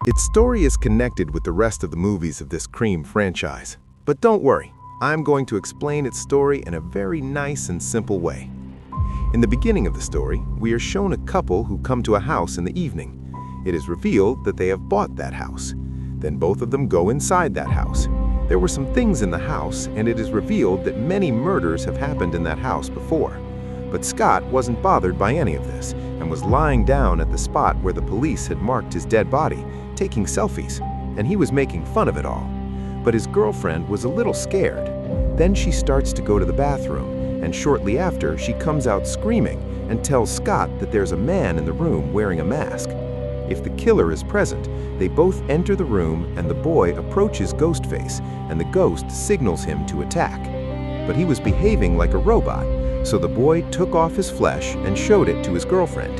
Its story is connected with the rest of the movies of this Cream franchise. But don't worry, I'm going to explain its story in a very nice and simple way. In the beginning of the story, we are shown a couple who come to a house in the evening. It is revealed that they have bought that house. Then both of them go inside that house. There were some things in the house, and it is revealed that many murders have happened in that house before. But Scott wasn't bothered by any of this and was lying down at the spot where the police had marked his dead body, taking selfies, and he was making fun of it all. But his girlfriend was a little scared. Then she starts to go to the bathroom, and shortly after, she comes out screaming and tells Scott that there's a man in the room wearing a mask. If the killer is present, they both enter the room and the boy approaches Ghostface, and the ghost signals him to attack. But he was behaving like a robot, so the boy took off his flesh and showed it to his girlfriend.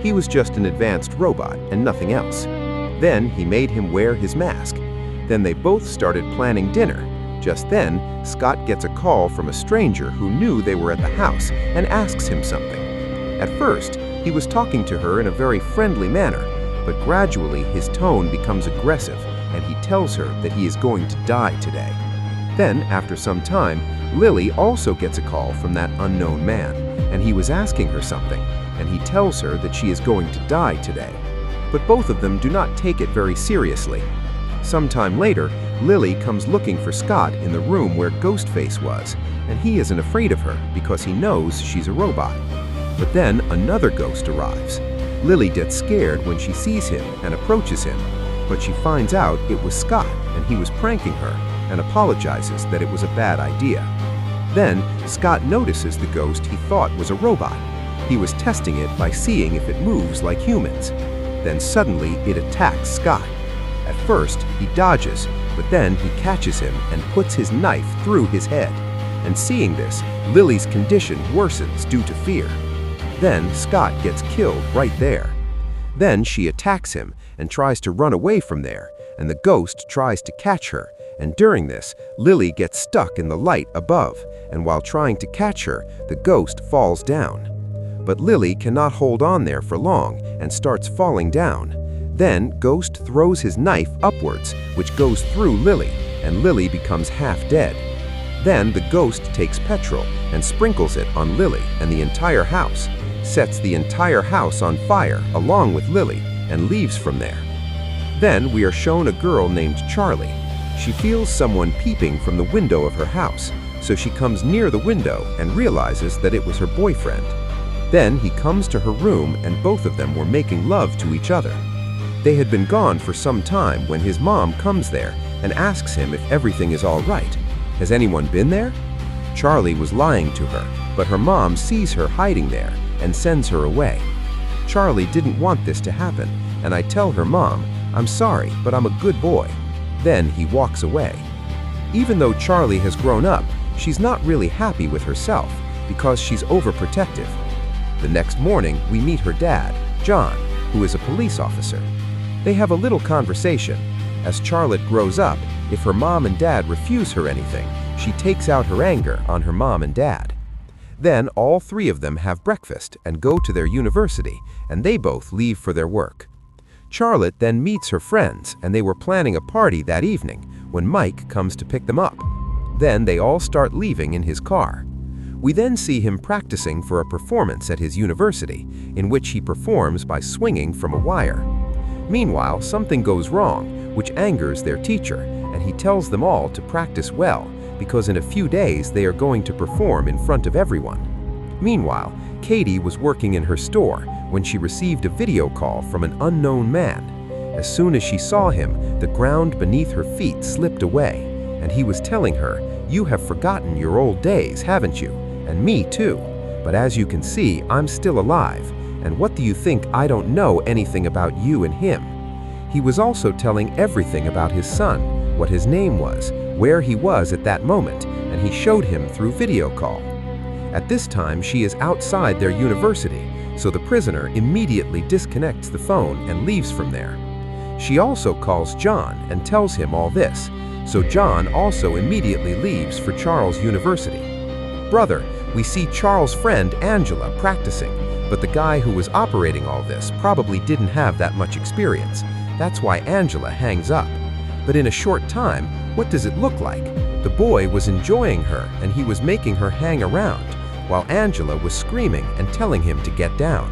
He was just an advanced robot and nothing else. Then he made him wear his mask. Then they both started planning dinner. Just then, Scott gets a call from a stranger who knew they were at the house and asks him something. At first, he was talking to her in a very friendly manner, but gradually his tone becomes aggressive and he tells her that he is going to die today. Then, after some time, Lily also gets a call from that unknown man, and he was asking her something, and he tells her that she is going to die today. But both of them do not take it very seriously. Sometime later, Lily comes looking for Scott in the room where Ghostface was, and he isn't afraid of her because he knows she's a robot. But then another ghost arrives. Lily gets scared when she sees him and approaches him, but she finds out it was Scott and he was pranking her and apologizes that it was a bad idea. Then Scott notices the ghost he thought was a robot. He was testing it by seeing if it moves like humans. Then suddenly it attacks Scott. At first, he dodges, but then he catches him and puts his knife through his head. And seeing this, Lily's condition worsens due to fear. Then Scott gets killed right there. Then she attacks him and tries to run away from there, and the ghost tries to catch her. And during this, Lily gets stuck in the light above, and while trying to catch her, the ghost falls down. But Lily cannot hold on there for long and starts falling down. Then Ghost throws his knife upwards, which goes through Lily, and Lily becomes half dead. Then the ghost takes petrol and sprinkles it on Lily and the entire house, sets the entire house on fire along with Lily, and leaves from there. Then we are shown a girl named Charlie. She feels someone peeping from the window of her house, so she comes near the window and realizes that it was her boyfriend. Then he comes to her room and both of them were making love to each other. They had been gone for some time when his mom comes there and asks him if everything is all right. Has anyone been there? Charlie was lying to her, but her mom sees her hiding there and sends her away. Charlie didn't want this to happen, and I tell her mom, "I'm sorry, but I'm a good boy." Then he walks away. Even though Charlie has grown up, she's not really happy with herself because she's overprotective. The next morning, we meet her dad, John, who is a police officer. They have a little conversation. As Charlotte grows up, if her mom and dad refuse her anything, she takes out her anger on her mom and dad. Then all three of them have breakfast and go to their university, and they both leave for their work. Charlotte then meets her friends, and they were planning a party that evening when Mike comes to pick them up. Then they all start leaving in his car. We then see him practicing for a performance at his university, in which he performs by swinging from a wire. Meanwhile, something goes wrong, which angers their teacher, and he tells them all to practice well, because in a few days they are going to perform in front of everyone. Meanwhile, Katie was working in her store when she received a video call from an unknown man. As soon as she saw him, the ground beneath her feet slipped away, and he was telling her, "You have forgotten your old days, haven't you? And me too. But as you can see, I'm still alive. And what do you think I don't know anything about you and him?" He was also telling everything about his son, what his name was, where he was at that moment, and he showed him through video call. At this time, she is outside their university, so the prisoner immediately disconnects the phone and leaves from there. She also calls John and tells him all this, so John also immediately leaves for Charles University. Brother, we see Charles' friend Angela practicing, but the guy who was operating all this probably didn't have that much experience, That's why Angela hangs up. But in a short time, what does it look like? The boy was enjoying her and he was making her hang around, while Angela was screaming and telling him to get down.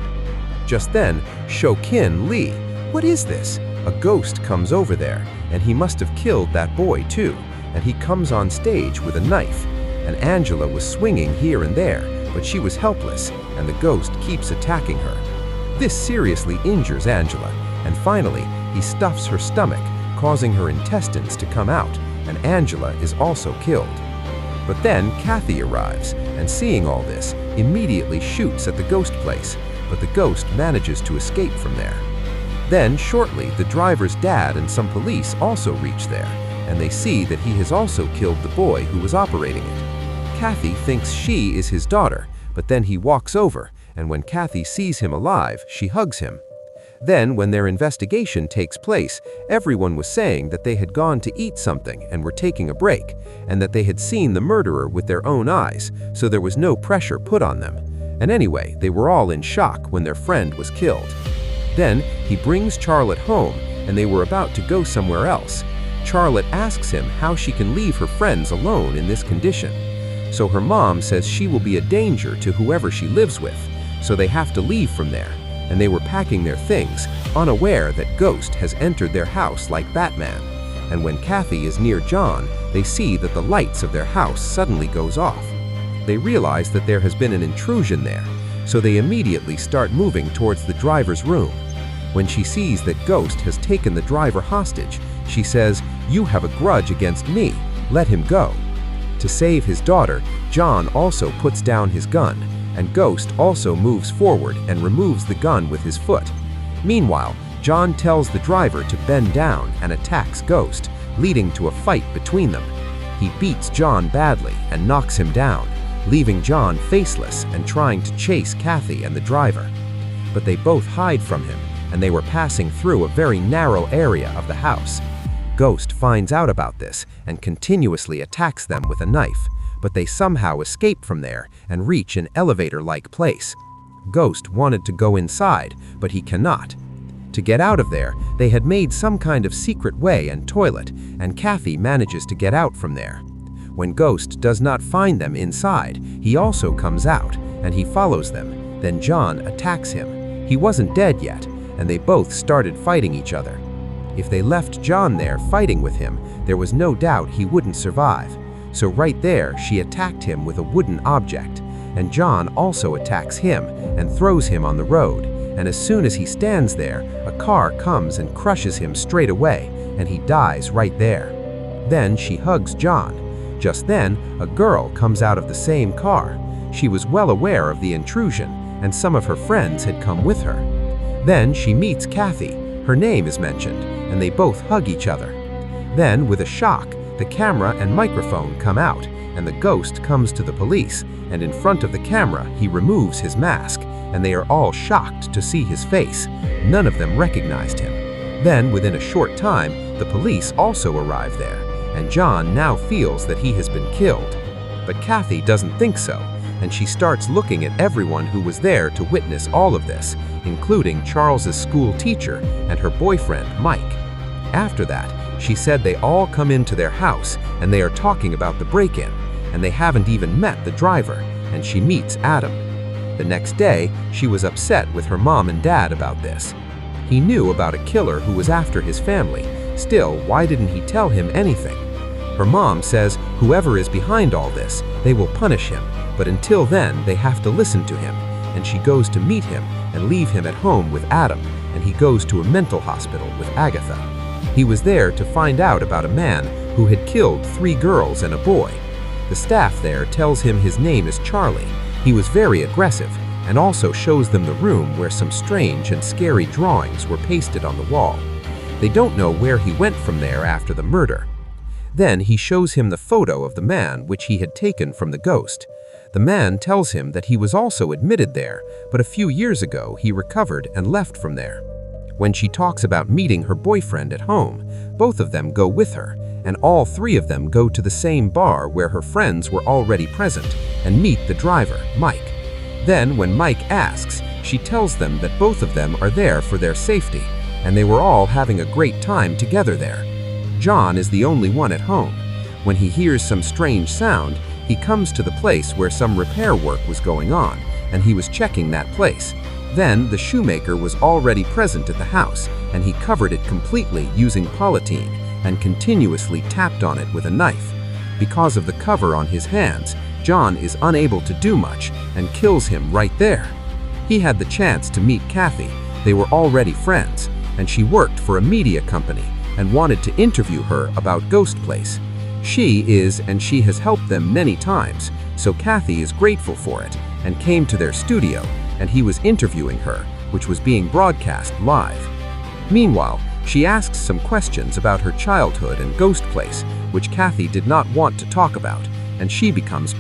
Just then, Shokin Lee, what is this? A ghost comes over there, and he must have killed that boy too, and he comes on stage with a knife, and Angela was swinging here and there, but she was helpless, and the ghost keeps attacking her. This seriously injures Angela, and finally, he stuffs her stomach, causing her intestines to come out, and Angela is also killed. But then Kathy arrives, and seeing all this, immediately shoots at the ghost place, but the ghost manages to escape from there. Then, shortly, the driver's dad and some police also reach there, and they see that he has also killed the boy who was operating it. Kathy thinks she is his daughter, but then he walks over, and when Kathy sees him alive, she hugs him. Then, when their investigation takes place, everyone was saying that they had gone to eat something and were taking a break, and that they had seen the murderer with their own eyes, so there was no pressure put on them. And anyway, they were all in shock when their friend was killed. Then, he brings Charlotte home, and they were about to go somewhere else. Charlotte asks him how she can leave her friends alone in this condition. So her mom says she will be a danger to whoever she lives with, so they have to leave from there. And they were packing their things, unaware that Ghost has entered their house like Batman. And when Kathy is near John, they see that the lights of their house suddenly goes off. They realize that there has been an intrusion there, so they immediately start moving towards the driver's room. When she sees that Ghost has taken the driver hostage, she says, "You have a grudge against me, let him go." To save his daughter, John also puts down his gun, and Ghost also moves forward and removes the gun with his foot. Meanwhile, John tells the driver to bend down and attacks Ghost, leading to a fight between them. He beats John badly and knocks him down, leaving John faceless and trying to chase Kathy and the driver. But they both hide from him, and they were passing through a very narrow area of the house. Ghost finds out about this and continuously attacks them with a knife, but they somehow escape from there and reach an elevator-like place. Ghost wanted to go inside, but he cannot. To get out of there, they had made some kind of secret way and toilet, and Kathy manages to get out from there. When Ghost does not find them inside, he also comes out, and he follows them. Then John attacks him. He wasn't dead yet, and they both started fighting each other. If they left John there fighting with him, there was no doubt he wouldn't survive. So right there, she attacked him with a wooden object, and John also attacks him and throws him on the road, and as soon as he stands there, a car comes and crushes him straight away, and he dies right there. Then she hugs John. Just then, a girl comes out of the same car. She was well aware of the intrusion, and some of her friends had come with her. Then she meets Kathy. Her name is mentioned, and they both hug each other. Then, with a shock, the camera and microphone come out, and the Ghost comes to the police, and in front of the camera, he removes his mask, and they are all shocked to see his face. None of them recognized him. Then, within a short time, the police also arrive there, and John now feels that he has been killed. But Kathy doesn't think so, and she starts looking at everyone who was there to witness all of this, including Charles's school teacher and her boyfriend, Mike. After that, she said they all come into their house and they are talking about the break-in, and they haven't even met the driver, and she meets Adam. The next day, she was upset with her mom and dad about this. He knew about a killer who was after his family. Still, why didn't he tell him anything? Her mom says whoever is behind all this, they will punish him, but until then, they have to listen to him, and she goes to meet him and leave him at home with Adam, and he goes to a mental hospital with Agatha. He was there to find out about a man who had killed 3 girls and a boy. The staff there tells him his name is Charlie. He was very aggressive and also shows them the room where some strange and scary drawings were pasted on the wall. They don't know where he went from there after the murder. Then he shows him the photo of the man which he had taken from the ghost. The man tells him that he was also admitted there, but a few years ago he recovered and left from there. When she talks about meeting her boyfriend at home, both of them go with her, and all 3 of them go to the same bar where her friends were already present and meet the driver, Mike. Then when Mike asks, she tells them that both of them are there for their safety, and they were all having a great time together there. John is the only one at home. When he hears some strange sound, he comes to the place where some repair work was going on, and he was checking that place. Then the shoemaker was already present at the house, and he covered it completely using polythene and continuously tapped on it with a knife. Because of the cover on his hands, John is unable to do much and kills him right there. He had the chance to meet Kathy. They were already friends, and she worked for a media company and wanted to interview her about Ghostface. She has helped them many times, so Kathy is grateful for it and came to their studio, and he was interviewing her, which was being broadcast live. Meanwhile, she asks some questions about her childhood and Ghostface, which Kathy did not want to talk about, and she becomes